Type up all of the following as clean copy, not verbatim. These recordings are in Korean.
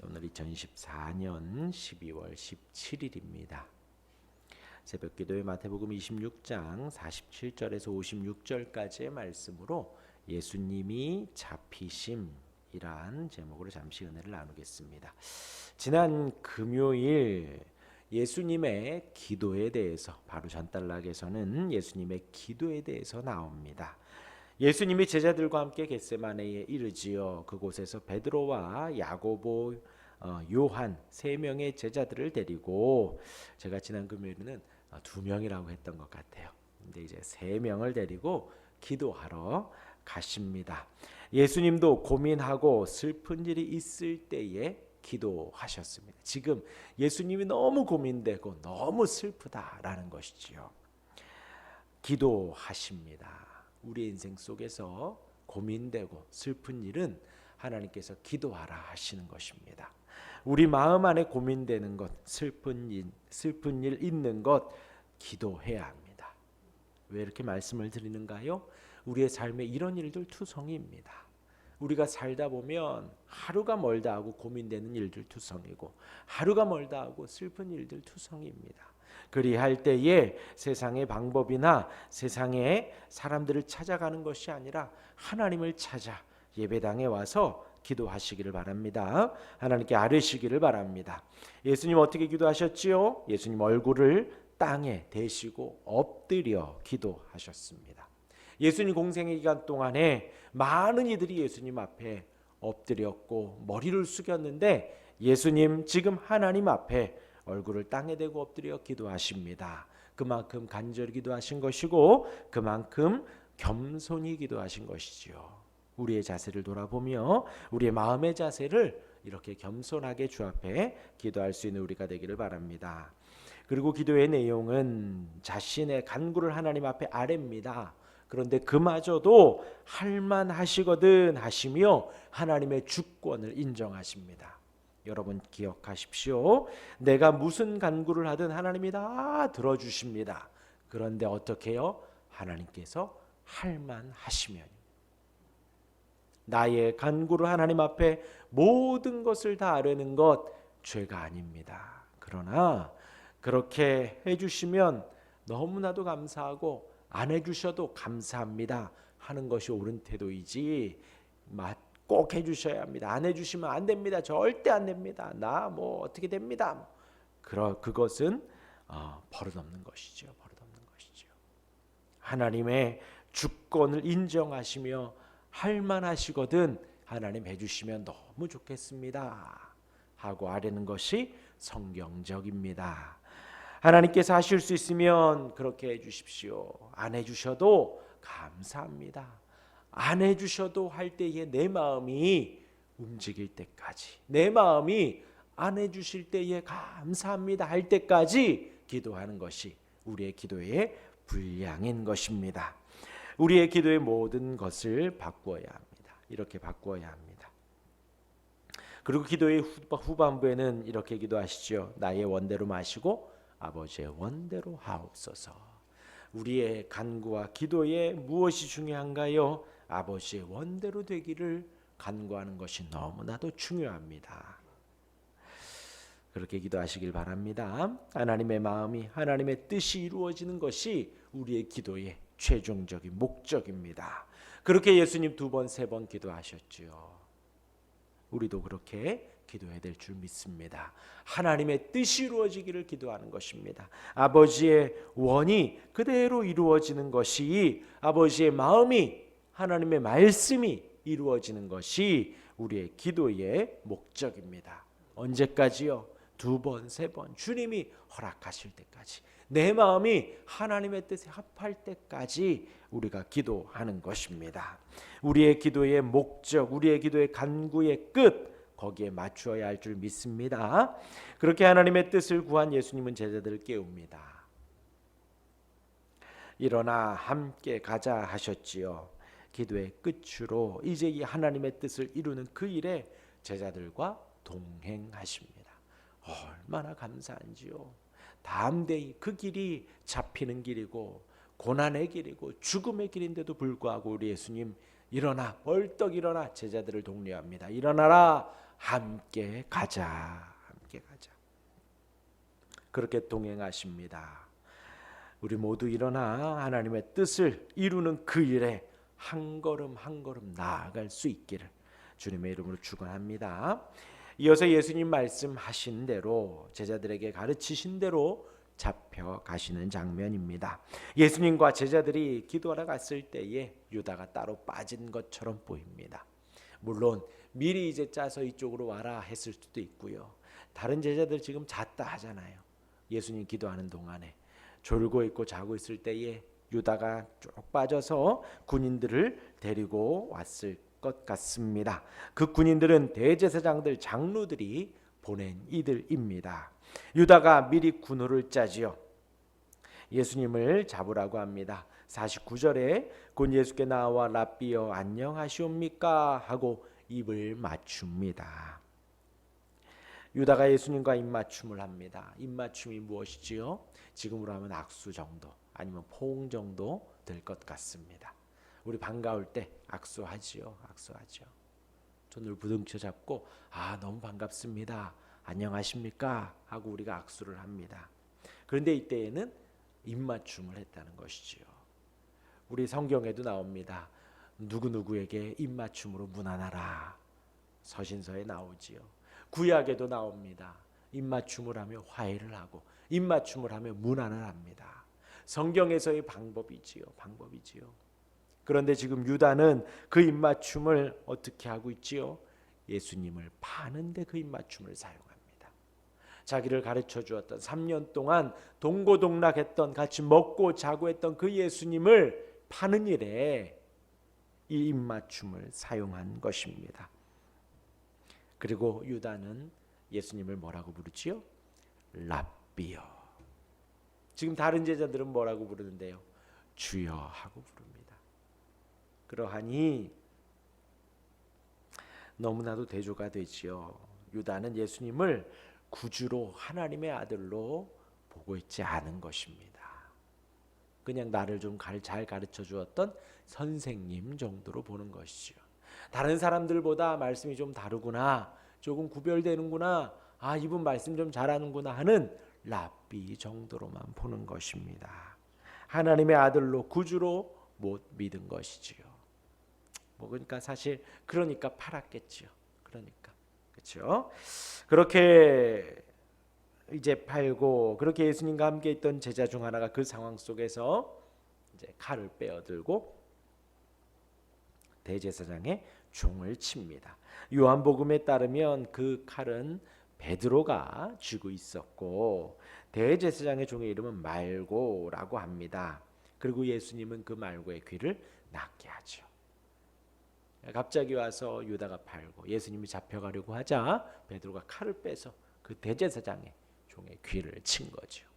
오늘 2014년 12월 17일입니다. 새벽기도의 마태복음 26장 47절에서 56절까지의 말씀으로 예수님이 잡히심이란 제목으로 잠시 은혜를 나누겠습니다. 지난 금요일 예수님의 기도에 대해서, 바로 전달락에서는 예수님의 기도에 대해서 나옵니다. 예수님이 제자들과 함께 겟세마네에 이르지요. 그곳에서 베드로와 야고보, 요한 세 명의 제자들을 데리고, 제가 지난 금요일에는 두 명이라고 했던 것 같아요. 근데 이제 세 명을 데리고 기도하러 가십니다. 예수님도 고민하고 슬픈 일이 있을 때에 기도하셨습니다. 지금 예수님이 너무 고민되고 너무 슬프다라는 것이지요. 기도하십니다. 우리 인생 속에서 고민되고 슬픈 일은 하나님께서 기도하라 하시는 것입니다. 우리 마음 안에 고민되는 것, 슬픈 일 있는 것 기도해야 합니다. 왜 이렇게 말씀을 드리는가요? 우리의 삶에 이런 일들 투성이입니다. 우리가 살다 보면 하루가 멀다 하고 고민되는 일들 투성이고, 하루가 멀다 하고 슬픈 일들 투성이입니다. 그리할 때에 세상의 방법이나 세상의 사람들을 찾아가는 것이 아니라 하나님을 찾아 예배당에 와서 기도하시기를 바랍니다. 하나님께 아뢰시기를 바랍니다. 예수님 어떻게 기도하셨지요? 예수님 얼굴을 땅에 대시고 엎드려 기도하셨습니다. 예수님 공생의 기간 동안에 많은 이들이 예수님 앞에 엎드렸고 머리를 숙였는데, 예수님 지금 하나님 앞에 얼굴을 땅에 대고 엎드려 기도하십니다. 그만큼 간절히 기도하신 것이고 그만큼 겸손히 기도하신 것이지요. 우리의 자세를 돌아보며 우리의 마음의 자세를 이렇게 겸손하게 주 앞에 기도할 수 있는 우리가 되기를 바랍니다. 그리고 기도의 내용은 자신의 간구를 하나님 앞에 아뢰입니다. 그런데 그마저도 할만하시거든 하시며 하나님의 주권을 인정하십니다. 여러분 기억하십시오. 내가 무슨 간구를 하든 하나님이 다 들어주십니다. 그런데 어떻게 해요? 하나님께서 할만하시면, 나의 간구를 하나님 앞에 모든 것을 다 아뢰는 것 죄가 아닙니다. 그러나 그렇게 해주시면 너무나도 감사하고, 안 해주셔도 감사합니다 하는 것이 옳은 태도이지, 꼭 해주셔야 합니다, 안 해주시면 안 됩니다, 절대 안 됩니다, 나 뭐 어떻게 됩니다, 그것은 버릇없는 것이죠. 버릇없는 것이죠. 하나님의 주권을 인정하시며 할만하시거든 하나님 해주시면 너무 좋겠습니다 하고 아뢰는 것이 성경적입니다. 하나님께서 하실 수 있으면 그렇게 해주십시오. 안 해주셔도 감사합니다. 안 해주셔도 할 때에 내 마음이 움직일 때까지, 내 마음이 안 해주실 때에 감사합니다 할 때까지 기도하는 것이 우리의 기도의 분량인 것입니다. 우리의 기도의 모든 것을 바꾸어야 합니다. 이렇게 바꾸어야 합니다. 그리고 기도의 후반부에는 이렇게 기도하시죠. 나의 원대로 마시고 아버지의 원대로 하옵소서. 우리의 간구와 기도에 무엇이 중요한가요? 아버지의 원대로 되기를 간구하는 것이 너무나도 중요합니다. 그렇게 기도하시길 바랍니다. 하나님의 마음이, 하나님의 뜻이 이루어지는 것이 우리의 기도의 최종적인 목적입니다. 그렇게 예수님 2번, 3번 기도하셨지요. 우리도 그렇게 기도해야 될 줄 믿습니다. 하나님의 뜻이 이루어지기를 기도하는 것입니다. 아버지의 원이 그대로 이루어지는 것이, 아버지의 마음이, 하나님의 말씀이 이루어지는 것이 우리의 기도의 목적입니다. 언제까지요? 2번, 3번 주님이 허락하실 때까지, 내 마음이 하나님의 뜻에 합할 때까지 우리가 기도하는 것입니다. 우리의 기도의 목적, 우리의 기도의 간구의 끝, 거기에 맞추어야 할 줄 믿습니다. 그렇게 하나님의 뜻을 구한 예수님은 제자들을 깨웁니다. 일어나 함께 가자 하셨지요. 기도의 끝으로 이제 이 하나님의 뜻을 이루는 그 일에 제자들과 동행하십니다. 얼마나 감사한지요. 담대히 그 길이 잡히는 길이고 고난의 길이고 죽음의 길인데도 불구하고 우리 예수님 일어나, 벌떡 일어나 제자들을 독려합니다. 일어나라, 함께 가자, 함께 가자. 그렇게 동행하십니다. 우리 모두 일어나 하나님의 뜻을 이루는 그 일에 한 걸음 한 걸음 나아갈 수 있기를 주님의 이름으로 축원합니다. 이어서 예수님 말씀하신 대로 제자들에게 가르치신 대로 잡혀가시는 장면입니다. 예수님과 제자들이 기도하러 갔을 때에 유다가 따로 빠진 것처럼 보입니다. 물론 미리 이제 짜서 이쪽으로 와라 했을 수도 있고요. 다른 제자들 지금 잤다 하잖아요. 예수님 기도하는 동안에 졸고 있고 자고 있을 때에 유다가 쭉 빠져서 군인들을 데리고 왔을 것 같습니다. 그 군인들은 대제사장들, 장로들이 보낸 이들입니다. 유다가 미리 군호를 짜지요. 예수님을 잡으라고 합니다. 49절에 곧 예수께 나와 랍비여 안녕하시옵니까 하고 입을 맞춥니다. 유다가 예수님과 입맞춤을 합니다. 입맞춤이 무엇이지요? 지금으로 하면 악수 정도 아니면 포옹 정도 될 것 같습니다. 우리 반가울 때 악수하지요. 악수하죠. 손을 부둥켜 잡고 너무 반갑습니다. 안녕하십니까? 하고 우리가 악수를 합니다. 그런데 이때에는 입맞춤을 했다는 것이지요. 우리 성경에도 나옵니다. 누구누구에게 입맞춤으로 문안하라. 서신서에 나오지요. 구약에도 나옵니다. 입맞춤을 하며 화해를 하고 입맞춤을 하며 문안을 합니다. 성경에서의 방법이지요. 그런데 지금 유다는 그 입맞춤을 어떻게 하고 있지요? 예수님을 파는데 그 입맞춤을 사용합니다. 자기를 가르쳐 주었던 3년 동안 동고동락했던 같이 먹고 자고 했던 그 예수님을 파는 일에 이 입맞춤을 사용한 것입니다. 그리고 유다는 예수님을 뭐라고 부르지요? 랍비여. 지금 다른 제자들은 뭐라고 부르는데요? 주여 하고 부릅니다. 그러하니 너무나도 대조가 되지요. 유다는 예수님을 구주로 하나님의 아들로 보고 있지 않은 것입니다. 그냥 나를 좀 잘 가르쳐 주었던 선생님 정도로 보는 것이죠. 다른 사람들보다 말씀이 좀 다르구나, 조금 구별되는구나, 이분 말씀 좀 잘하는구나 하는 랍비 정도로만 보는 것입니다. 하나님의 아들로 구주로 못 믿은 것이지요. 그러니까 사실 그러니까 팔았겠지요. 그렇죠? 그렇게 이제 팔고 그렇게 예수님과 함께 있던 제자 중 하나가 그 상황 속에서 이제 칼을 빼어들고 대제사장의 종을 칩니다. 요한복음에 따르면 그 칼은 베드로가 쥐고 있었고 대제사장의 종의 이름은 말고라고 합니다. 그리고 예수님은 그 말고의 귀를 낫게 하죠. 갑자기 와서 유다가 팔고 예수님이 잡혀가려고 하자 베드로가 칼을 빼서 그 대제사장의 종의 귀를 친 거죠.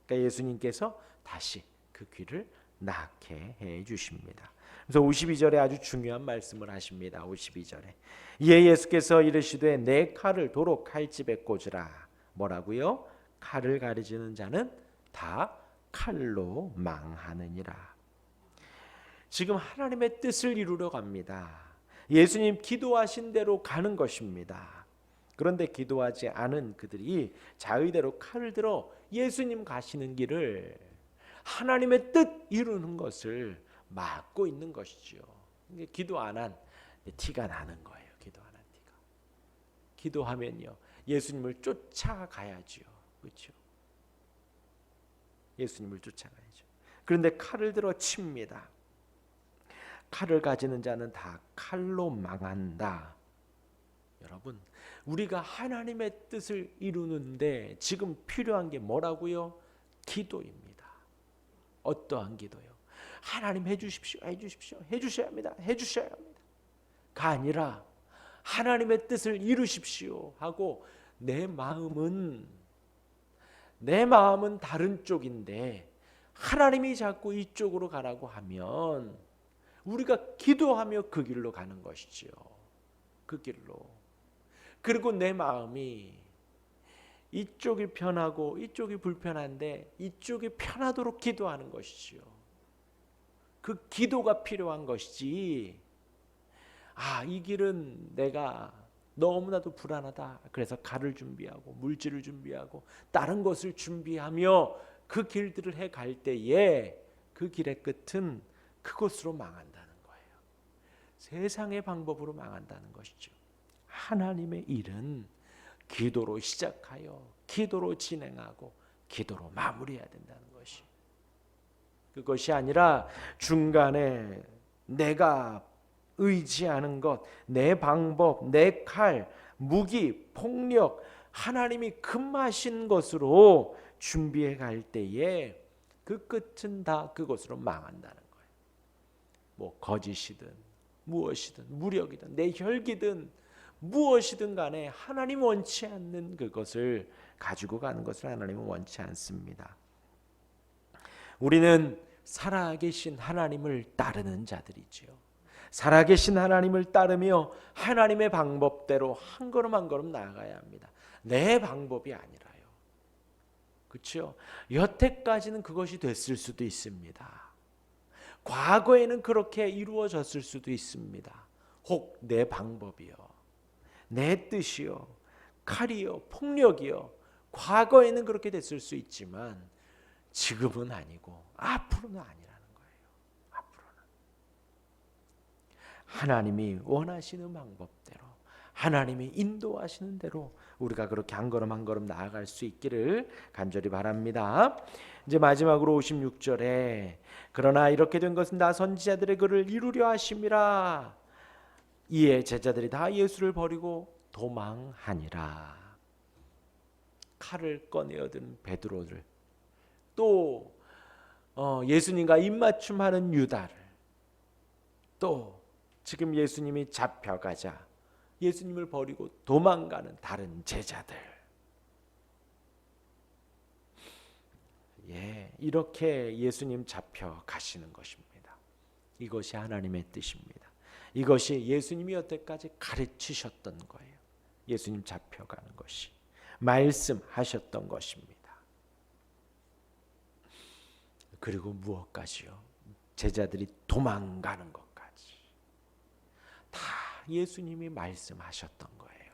그러니까 예수님께서 다시 그 귀를 낫게 해 주십니다. 그래서 52절에 아주 중요한 말씀을 하십니다. 52절에 이에 예수께서 이르시되 내 칼을 도로 칼집에 꽂으라. 뭐라고요? 칼을 가르치는 자는 다 칼로 망하느니라. 지금 하나님의 뜻을 이루려 갑니다. 예수님 기도하신 대로 가는 것입니다. 그런데 기도하지 않은 그들이 자의대로 칼을 들어 예수님 가시는 길을 하나님의 뜻 이루는 것을 막고 있는 것이죠. 기도 안 한 티가 나는 거예요. 기도 안 한 티가. 기도하면요 예수님을 쫓아가야죠. 그렇죠? 예수님을 쫓아가야죠. 그런데 칼을 들어 칩니다. 칼을 가지는 자는 다 칼로 망한다. 여러분, 우리가 하나님의 뜻을 이루는데 지금 필요한 게 뭐라고요? 기도입니다. 어떠한 기도요? 하나님 해주십시오. 해주셔야 합니다. 가 아니라 하나님의 뜻을 이루십시오 하고 내 마음은 다른 쪽인데 하나님이 자꾸 이쪽으로 가라고 하면 우리가 기도하며 그 길로 가는 것이지요. 그 길로. 그리고 내 마음이 이쪽이 편하고 이쪽이 불편한데 이쪽이 편하도록 기도하는 것이지요. 그 기도가 필요한 것이지 이 길은 내가 너무나도 불안하다. 그래서 칼을 준비하고 물질을 준비하고 다른 것을 준비하며 그 길들을 해 갈 때에 그 길의 끝은 그것으로 망한다는 거예요. 세상의 방법으로 망한다는 것이죠. 하나님의 일은 기도로 시작하여 기도로 진행하고 기도로 마무리해야 된다는 것이. 그것이 아니라 중간에 내가 의지하는 것, 내 방법, 내 칼, 무기, 폭력, 하나님이 금하신 것으로 준비해 갈 때에 그 끝은 다 그것으로 망한다는 거예요. 뭐 거짓이든 무엇이든 무력이든 내 혈기든 무엇이든 간에 하나님 원치 않는 그것을 가지고 가는 것을 하나님은 원치 않습니다. 우리는 살아계신 하나님을 따르는 자들이지요. 살아계신 하나님을 따르며 하나님의 방법대로 한 걸음 한 걸음 나아가야 합니다. 내 방법이 아니라요. 그렇죠? 여태까지는 그것이 됐을 수도 있습니다. 과거에는 그렇게 이루어졌을 수도 있습니다. 혹 내 방법이요, 내 뜻이요, 칼이요, 폭력이요, 과거에는 그렇게 됐을 수 있지만 지금은 아니고 앞으로는 아니라는 거예요. 앞으로는 하나님이 원하시는 방법대로, 하나님이 인도하시는 대로 우리가 그렇게 한 걸음 한 걸음 나아갈 수 있기를 간절히 바랍니다. 이제 마지막으로 56절에 그러나 이렇게 된 것은 다 선지자들의 글을 이루려 하심이라. 이에 제자들이 다 예수를 버리고 도망하니라. 칼을 꺼내어든 베드로를, 또 예수님과 입맞춤하는 유다를, 또 지금 예수님이 잡혀가자 예수님을 버리고 도망가는 다른 제자들, 이렇게 예수님 잡혀가시는 것입니다. 이것이 하나님의 뜻입니다. 이것이 예수님이 여태까지 가르치셨던 거예요. 예수님 잡혀가는 것이 말씀하셨던 것입니다. 그리고 무엇까지요? 제자들이 도망가는 것까지 다 예수님이 말씀하셨던 거예요.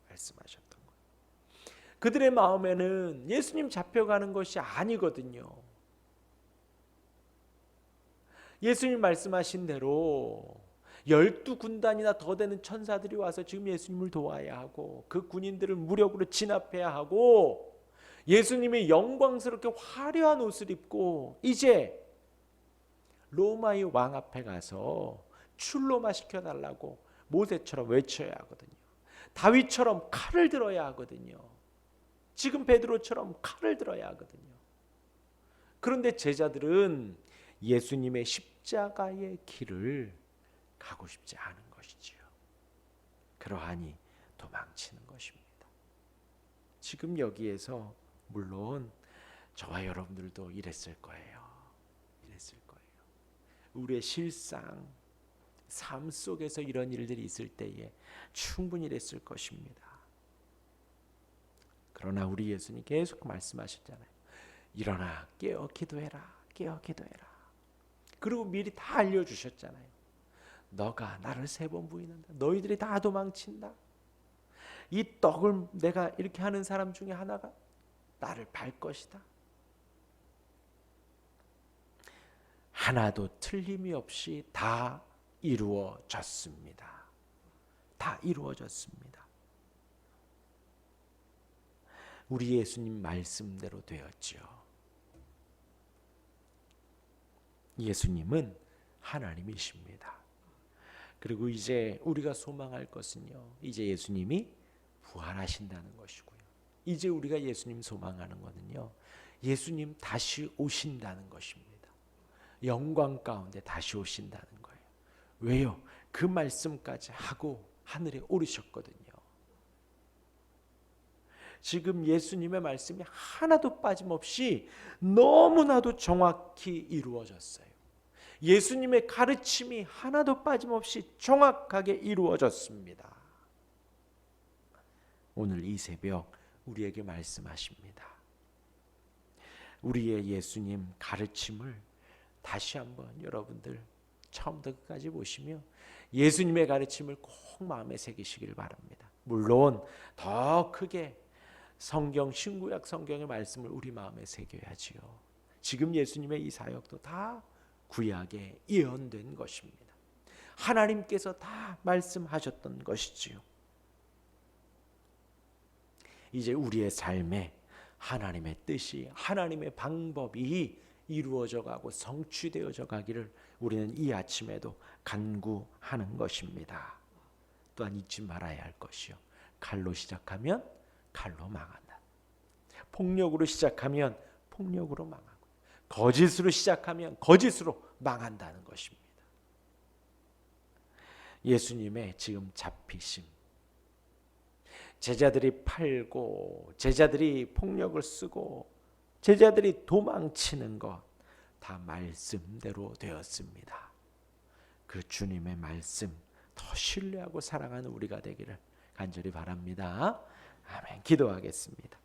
말씀하셨던 거예요. 그들의 마음에는 예수님 잡혀가는 것이 아니거든요. 예수님 말씀하신 대로 12군단이나 더 되는 천사들이 와서 지금 예수님을 도와야 하고 그 군인들을 무력으로 진압해야 하고 예수님이 영광스럽게 화려한 옷을 입고 이제 로마의 왕 앞에 가서 출로마 시켜달라고 모세처럼 외쳐야 하거든요. 다윗처럼 칼을 들어야 하거든요. 지금 베드로처럼 칼을 들어야 하거든요. 그런데 제자들은 예수님의 십자가의 길을 가고 싶지 않은 것이지요. 그러하니 도망치는 것입니다. 지금 여기에서 물론 저와 여러분들도 이랬을 거예요. 이랬을 거예요. 우리의 실상, 삶 속에서 이런 일들이 있을 때에 충분히 이랬을 것입니다. 그러나 우리 예수님 계속 말씀하셨잖아요. 일어나 깨어 기도해라. 깨어 기도해라. 그리고 미리 다 알려주셨잖아요. 너가 나를 3번 부인한다. 너희들이 다 도망친다. 이 떡을 내가 이렇게 하는 사람 중에 하나가 나를 밟 것이다. 하나도 틀림이 없이 다 이루어졌습니다. 다 이루어졌습니다. 우리 예수님 말씀대로 되었지요. 예수님은 하나님이십니다. 그리고 이제 우리가 소망할 것은요, 이제 예수님이 부활하신다는 것이고요. 이제 우리가 예수님 소망하는 것은요, 예수님 다시 오신다는 것입니다. 영광 가운데 다시 오신다는 거예요. 왜요? 그 말씀까지 하고 하늘에 오르셨거든요. 지금 예수님의 말씀이 하나도 빠짐없이 너무나도 정확히 이루어졌어요. 예수님의 가르침이 하나도 빠짐없이 정확하게 이루어졌습니다. 오늘 이 새벽 우리에게 말씀하십니다. 우리의 예수님 가르침을 다시 한번 여러분들 처음부터 끝까지 보시며 예수님의 가르침을 꼭 마음에 새기시길 바랍니다. 물론 더 크게 성경, 신구약 성경의 말씀을 우리 마음에 새겨야지요. 지금 예수님의 이 사역도 다 구약에 예언된 것입니다. 하나님께서 다 말씀하셨던 것이지요. 이제 우리의 삶에 하나님의 뜻이, 하나님의 방법이 이루어져 가고 성취되어져 가기를 우리는 이 아침에도 간구하는 것입니다. 또한 잊지 말아야 할 것이요, 칼로 시작하면 칼로 망한다. 폭력으로 시작하면 폭력으로 망하고, 거짓으로 시작하면 거짓으로 망한다는 것입니다. 예수님의 지금 잡히심, 제자들이 팔고 제자들이 폭력을 쓰고 제자들이 도망치는 것 다 말씀대로 되었습니다. 그 주님의 말씀 더 신뢰하고 사랑하는 우리가 되기를 간절히 바랍니다. 아멘. 기도하겠습니다.